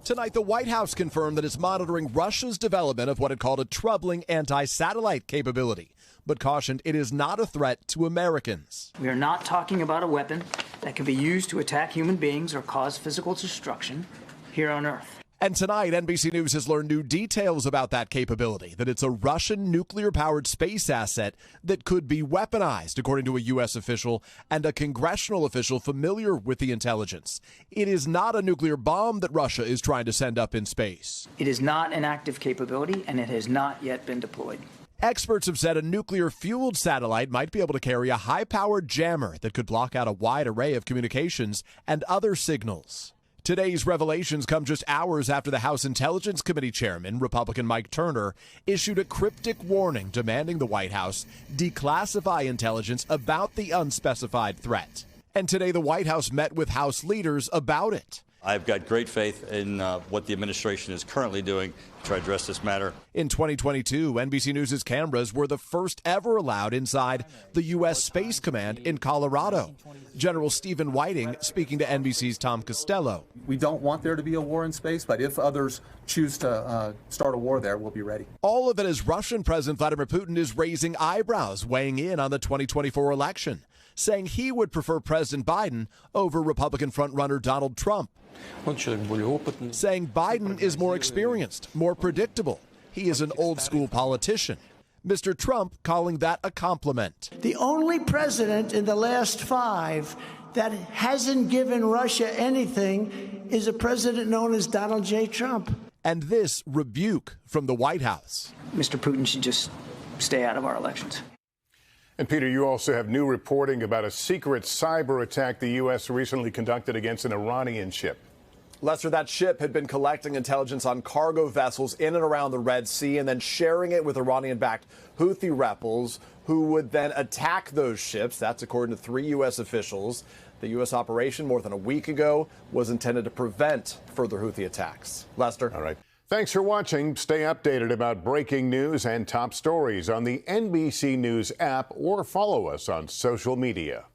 Tonight, the White House confirmed that it's monitoring Russia's development of what it called a troubling anti-satellite capability, but cautioned it is not a threat to Americans. We are not talking about a weapon that can be used to attack human beings or cause physical destruction here on Earth. And tonight, NBC News has learned new details about that capability, that it's a Russian nuclear-powered space asset that could be weaponized, according to a U.S. official and a congressional official familiar with the intelligence. It is not a nuclear bomb that Russia is trying to send up in space. It is not an active capability, and it has not yet been deployed. Experts have said a nuclear-fueled satellite might be able to carry a high-powered jammer that could block out a wide array of communications and other signals. Today's revelations come just hours after the House Intelligence Committee chairman, Republican Mike Turner, issued a cryptic warning demanding the White House declassify intelligence about the unspecified threat. And today the White House met with House leaders about it. I've got great faith in what the administration is currently doing to try to address this matter. In 2022, NBC News' cameras were the first ever allowed inside the U.S. Space Command in Colorado. General Stephen Whiting speaking to NBC's Tom Costello. We don't want there to be a war in space, but if others choose to start a war there, we'll be ready. All of it as Russian President Vladimir Putin is raising eyebrows, weighing in on the 2024 election, saying he would prefer President Biden over Republican frontrunner Donald Trump. Saying Biden is more experienced, more predictable. He is an old-school politician. Mr. Trump calling that a compliment. The only president in the last 5 that hasn't given Russia anything is a president known as Donald J. Trump. And this rebuke from the White House. Mr. Putin should just stay out of our elections. And Peter, you also have new reporting about a secret cyber attack the U.S. recently conducted against an Iranian ship. Lester, that ship had been collecting intelligence on cargo vessels in and around the Red Sea and then sharing it with Iranian-backed Houthi rebels who would then attack those ships. That's according to 3 U.S. officials. The U.S. operation more than a week ago was intended to prevent further Houthi attacks. Lester. All right. Thanks for watching. Stay updated about breaking news and top stories on the NBC News app or follow us on social media.